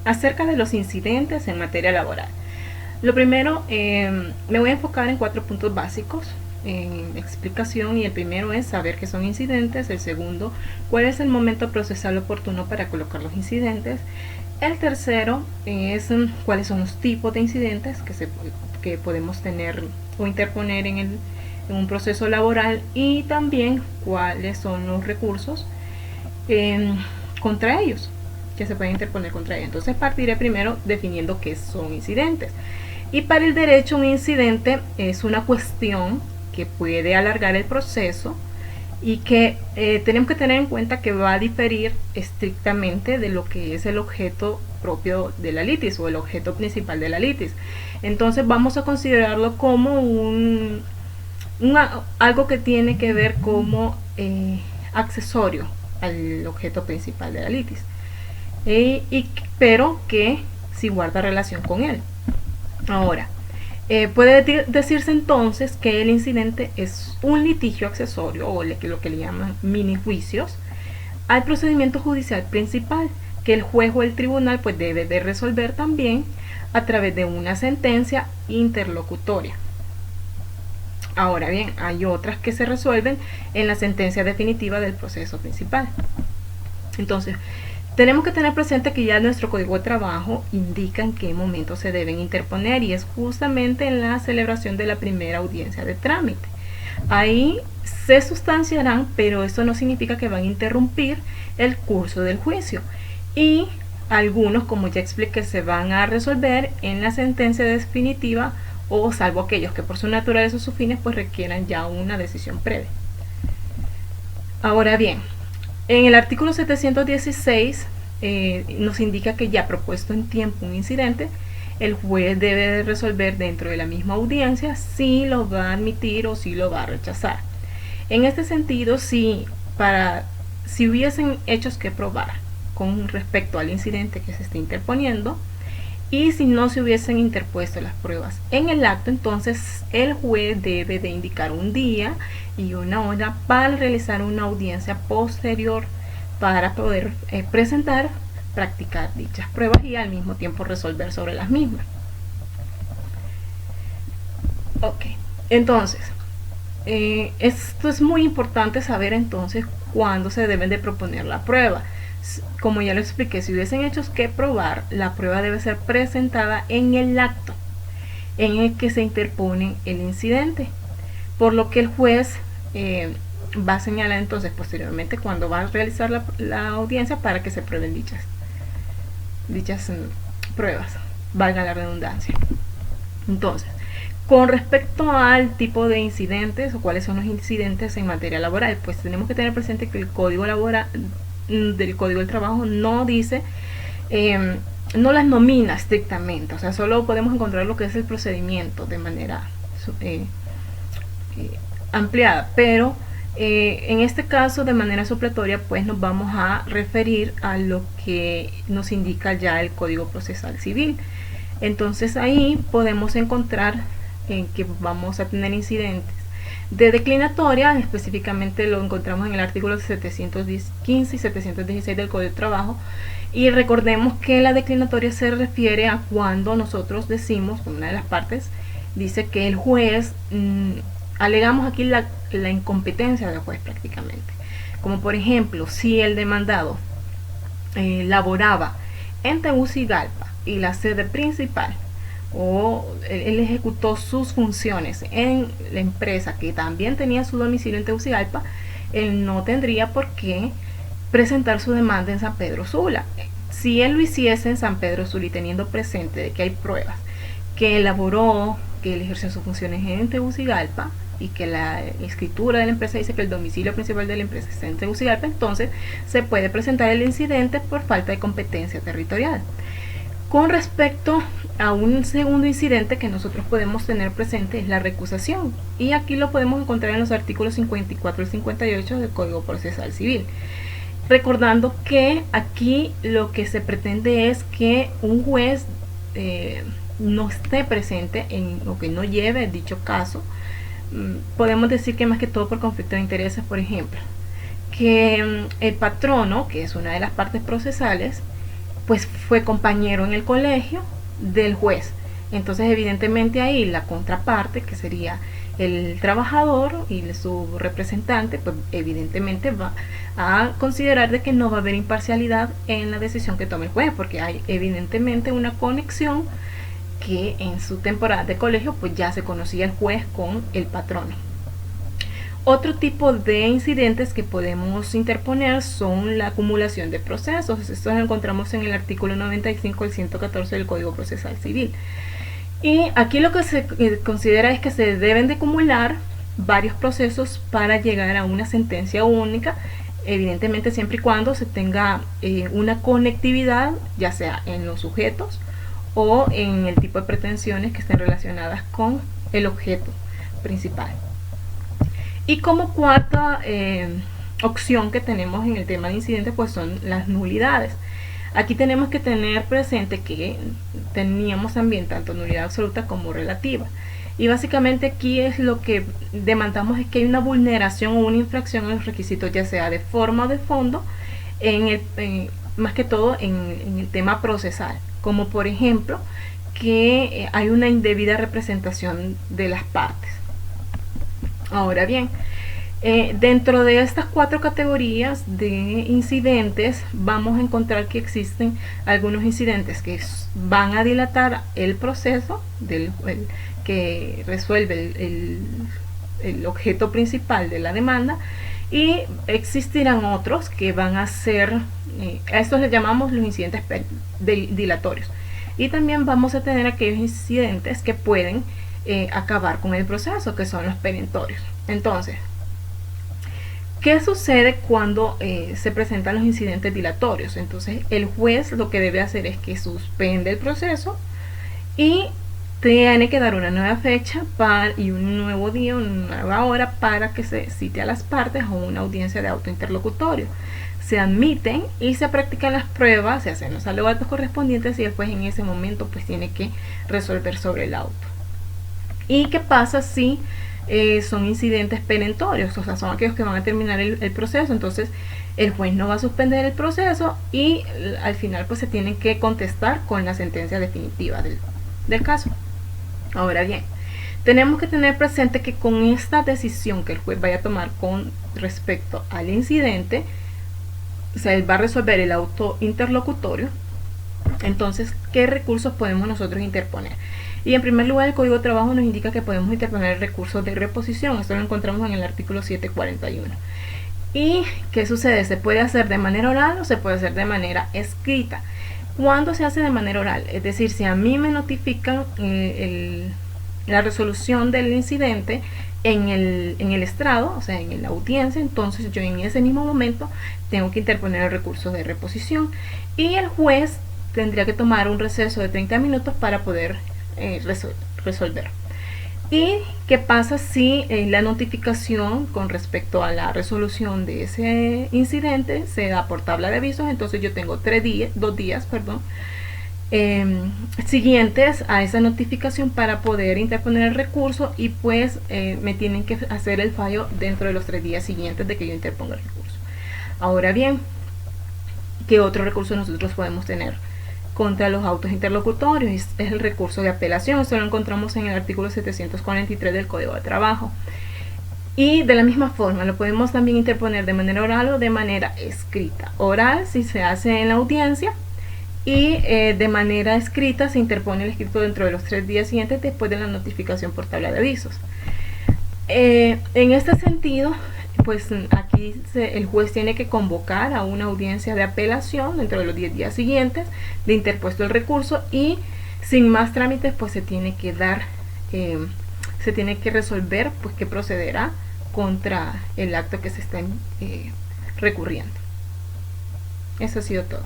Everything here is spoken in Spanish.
acerca de los incidentes en materia laboral. Lo primero, me voy a enfocar en 4 puntos básicos en explicación, y el primero es saber qué son incidentes. El segundo, cuál es el momento procesal oportuno para colocar los incidentes. El tercero es cuáles son los tipos de incidentes que podemos tener o interponer en un proceso laboral, y también cuáles son los recursos contra ellos que se pueden interponer contra ellos. Entonces partiré primero definiendo qué son incidentes. Y para el derecho, un incidente es una cuestión que puede alargar el proceso y que tenemos que tener en cuenta que va a diferir estrictamente de lo que es el objeto propio de la litis o el objeto principal de la litis. Entonces vamos a considerarlo como algo que tiene que ver como accesorio al objeto principal de la litis, pero que sí guarda relación con él. Ahora, puede decirse entonces que el incidente es un litigio accesorio, o lo que le llaman mini juicios, al procedimiento judicial principal, que el juez o el tribunal pues debe de resolver también a través de una sentencia interlocutoria. Ahora bien, hay otras que se resuelven en la sentencia definitiva del proceso principal. Entonces, tenemos que tener presente que ya nuestro código de trabajo indica en qué momento se deben interponer, y es justamente en la celebración de la primera audiencia de trámite. Ahí se sustanciarán, pero eso no significa que van a interrumpir el curso del juicio. Y algunos, como ya expliqué, se van a resolver en la sentencia definitiva, o salvo aquellos que por su naturaleza o sus fines pues requieran ya una decisión previa. Ahora bien, en el artículo 716 nos indica que ya propuesto en tiempo un incidente, el juez debe de resolver dentro de la misma audiencia si lo va a admitir o si lo va a rechazar. En este sentido, si hubiesen hechos que probar con respecto al incidente que se está interponiendo, y si no se hubiesen interpuesto las pruebas en el acto, entonces el juez debe de indicar un día y una hora para realizar una audiencia posterior para poder practicar dichas pruebas y al mismo tiempo resolver sobre las mismas. Ok, entonces esto es muy importante saber entonces cuándo se deben de proponer la prueba. Como ya lo expliqué, si hubiesen hechos que probar, la prueba debe ser presentada en el acto en el que se interpone el incidente, por lo que el juez va a señalar entonces posteriormente cuando va a realizar la audiencia para que se prueben dichas pruebas, valga la redundancia. Entonces, con respecto al tipo de incidentes o cuáles son los incidentes en materia laboral, pues tenemos que tener presente que el código laboral del Código del Trabajo no dice, no las nomina estrictamente, o sea, solo podemos encontrar lo que es el procedimiento de manera ampliada, pero en este caso de manera supletoria pues nos vamos a referir a lo que nos indica ya el Código Procesal Civil. Entonces ahí podemos encontrar que vamos a tener incidentes de declinatoria, específicamente lo encontramos en el artículo 715 y 716 del Código de Trabajo, y recordemos que la declinatoria se refiere a cuando nosotros decimos, una de las partes dice que el juez, alegamos aquí la incompetencia del juez prácticamente, como por ejemplo, si el demandado laboraba en Tegucigalpa y la sede principal, o él ejecutó sus funciones en la empresa que también tenía su domicilio en Tegucigalpa, él no tendría por qué presentar su demanda en San Pedro Sula. Si él lo hiciese en San Pedro Sula y teniendo presente de que hay pruebas que elaboró, que él ejerció sus funciones en Tegucigalpa y que la escritura de la empresa dice que el domicilio principal de la empresa está en Tegucigalpa, entonces se puede presentar el incidente por falta de competencia territorial. Con respecto a un segundo incidente que nosotros podemos tener presente es la recusación, y aquí lo podemos encontrar en los artículos 54 y 58 del Código Procesal Civil, recordando que aquí lo que se pretende es que un juez no esté presente o que no lleve dicho caso. Podemos decir que más que todo por conflicto de intereses, por ejemplo, que el patrono, que es una de las partes procesales, pues fue compañero en el colegio del juez. Entonces evidentemente ahí la contraparte, que sería el trabajador y su representante, pues evidentemente va a considerar de que no va a haber imparcialidad en la decisión que tome el juez, porque hay evidentemente una conexión que en su temporada de colegio pues ya se conocía el juez con el patrono. Otro tipo de incidentes que podemos interponer son la acumulación de procesos. Esto lo encontramos en el artículo 95 al 114 del Código Procesal Civil. Y aquí lo que se considera es que se deben de acumular varios procesos para llegar a una sentencia única, evidentemente siempre y cuando se tenga una conectividad, ya sea en los sujetos o en el tipo de pretensiones que estén relacionadas con el objeto principal. Y como cuarta opción que tenemos en el tema de incidentes, pues son las nulidades. Aquí tenemos que tener presente que teníamos también tanto nulidad absoluta como relativa. Y básicamente aquí es lo que demandamos, es que hay una vulneración o una infracción en los requisitos, ya sea de forma o de fondo, más que todo en el tema procesal. Como por ejemplo, que hay una indebida representación de las partes. Ahora bien, dentro de estas 4 categorías de incidentes vamos a encontrar que existen algunos incidentes que van a dilatar el proceso que resuelve el objeto principal de la demanda, y existirán otros que van a ser, a estos les llamamos los incidentes dilatorios, y también vamos a tener aquellos incidentes que pueden acabar con el proceso, que son los perentorios. Entonces, ¿qué sucede cuando se presentan los incidentes dilatorios? Entonces el juez lo que debe hacer es que suspende el proceso y tiene que dar una nueva fecha y un nuevo día, una nueva hora para que se cite a las partes a una audiencia de auto interlocutorio. Se admiten y se practican las pruebas, se hacen los alegatos correspondientes y el juez en ese momento pues tiene que resolver sobre el auto. ¿Y qué pasa si son incidentes perentorios? O sea, son aquellos que van a terminar el proceso. Entonces el juez no va a suspender el proceso y al final pues se tienen que contestar con la sentencia definitiva del caso. Ahora bien, tenemos que tener presente que con esta decisión que el juez vaya a tomar con respecto al incidente, o sea, él va a resolver el auto interlocutorio. Entonces, ¿qué recursos podemos nosotros interponer? Y en primer lugar, el Código de Trabajo nos indica que podemos interponer el recurso de reposición. Esto lo encontramos en el artículo 741. ¿Y qué sucede? Se puede hacer de manera oral o se puede hacer de manera escrita. ¿Cuándo se hace de manera oral? Es decir, si a mí me notifican la resolución del incidente en el estrado, o sea, en la audiencia, entonces yo en ese mismo momento tengo que interponer el recurso de reposición y el juez tendría que tomar un receso de 30 minutos para poder resolver. ¿Y qué pasa si la notificación con respecto a la resolución de ese incidente se da por tabla de avisos? Entonces yo tengo 2 días siguientes a esa notificación para poder interponer el recurso y pues me tienen que hacer el fallo dentro de los 3 días siguientes de que yo interponga el recurso. Ahora bien, ¿qué otro recurso nosotros podemos tener contra los autos interlocutorios? Es el recurso de apelación. Esto lo encontramos en el artículo 743 del Código de Trabajo. Y de la misma forma lo podemos también interponer de manera oral o de manera escrita. Oral si se hace en la audiencia y de manera escrita se interpone el escrito dentro de los 3 días siguientes después de la notificación por tabla de avisos. En este sentido, pues aquí el juez tiene que convocar a una audiencia de apelación dentro de los 10 días siguientes de interpuesto el recurso y sin más trámites pues se tiene que resolver pues qué procederá contra el acto que se está recurriendo. Eso ha sido todo.